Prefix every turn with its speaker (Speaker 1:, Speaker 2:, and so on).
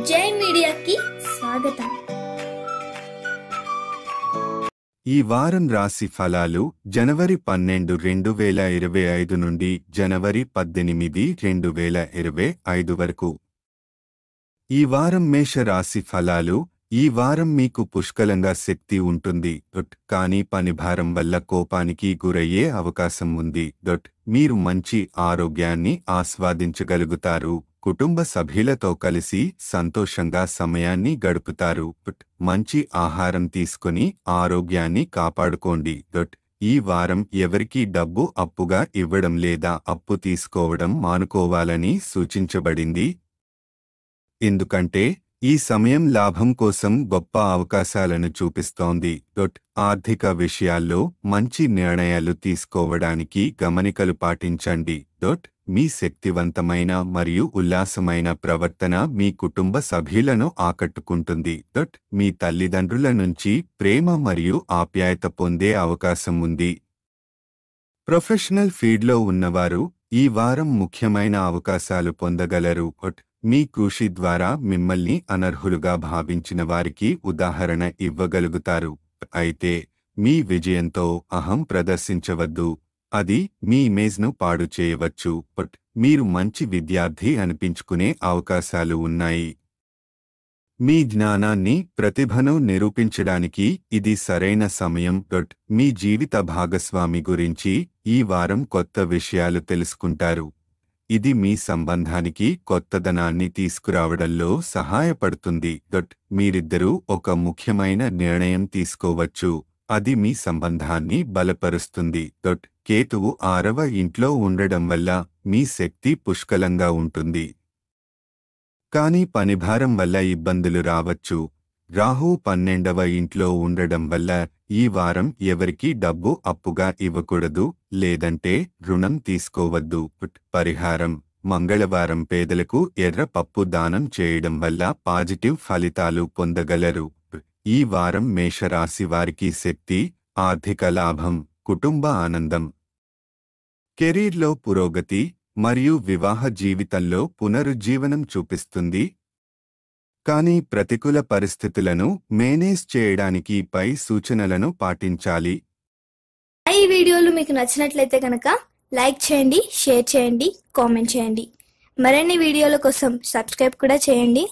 Speaker 1: జై మీడియాకి స్వాగతం.
Speaker 2: ఈ వారం రాశి ఫలాలు జనవరి 12, 2025 నుండి జనవరి 18, 2025 వరకు. ఈ వారం మేష రాశి ఫలాలు. ఈ వారం మీకు పుష్కలంగా శక్తి ఉంటుంది. కానీ పనిభారం వల్ల కోపానికి గురయ్యే అవకాశం ఉంది. మీరు మంచి ఆరోగ్యాన్ని ఆస్వాదించగలుగుతారు. కుటుంబ సభ్యులతో కలిసి సంతోషంగా సమయాన్ని గడుపుతారు. మంచి ఆహారం తీసుకుని ఆరోగ్యాన్ని కాపాడుకోండి. ఈ వారం ఎవరికీ డబ్బు అప్పుగా ఇవ్వడం లేదా అప్పు తీసుకోవడం మానుకోవాలని సూచించబడింది. ఎందుకంటే ఈ సమయం లాభం కోసం గొప్ప అవకాశాలను చూపిస్తోంది. ఆర్థిక విషయాల్లో మంచి నిర్ణయాలు తీసుకోవడానికి గమనికలు పాటించండి. మీ శక్తివంతమైన మరియు ఉల్లాసమైన ప్రవర్తన మీ కుటుంబ సభ్యులను ఆకట్టుకుంటుంది. మీ తల్లిదండ్రుల నుంచి ప్రేమ మరియు ఆప్యాయత పొందే అవకాశం ఉంది. ప్రొఫెషనల్ ఫీల్డ్లో ఉన్నవారు ఈ వారం ముఖ్యమైన అవకాశాలు పొందగలరు. మీ కృషి ద్వారా మిమ్మల్ని అనర్హులుగా భావించిన వారికి ఉదాహరణ ఇవ్వగలుగుతారు. అయితే మీ విజయంతో అహం ప్రదర్శించవద్దు. అది మీ ఇమేజ్ను పాడు చేయవచ్చు. మీరు మంచి విద్యార్థి అనిపించుకునే అవకాశాలు ఉన్నాయి. మీ జ్ఞానాన్ని, ప్రతిభను నిరూపించడానికి ఇది సరైన సమయం. మీ జీవిత భాగస్వామి గురించి ఈ వారం కొత్త విషయాలు తెలుసుకుంటారు. ఇది మీ సంబంధానికి కొత్తదనాన్ని తీసుకురావడంలో సహాయపడుతుంది. మీరిద్దరూ ఒక ముఖ్యమైన నిర్ణయం తీసుకోవచ్చు. అది మీ సంబంధాన్ని బలపరుస్తుంది. కేతువు 6వ ఇంట్లో ఉండడం వల్ల మీ శక్తి పుష్కలంగా ఉంటుంది. కానీ పనిభారం వల్ల ఇబ్బందులు రావచ్చు. రాహు 12వ ఇంట్లో ఉండడం వల్ల ఈ వారం ఎవరికీ డబ్బు అప్పుగా ఇవ్వకూడదు, లేదంటే రుణం తీసుకోవద్దు. పరిహారం: మంగళవారం పేదలకు ఎర్ర పప్పు దానం చేయడం వల్ల పాజిటివ్ ఫలితాలు పొందగలరు. ఈ వారం మేషరాశి వారికి శక్తి, ఆర్థిక లాభం, కుటుంబ ఆనందం, కెరీర్లో పురోగతి మరియు వివాహ జీవితంలో పునరుజ్జీవనం చూపిస్తుంది. కానీ ప్రతికూల పరిస్థితులను మేనేజ్ చేయడానికి పై సూచనలను పాటించాలి.
Speaker 1: ఈ వీడియోలు మీకు నచ్చినట్లయితే కనుక లైక్ చేయండి, షేర్ చేయండి, కామెంట్ చేయండి. మరిన్ని వీడియోల కోసం సబ్స్క్రైబ్ కూడా చేయండి.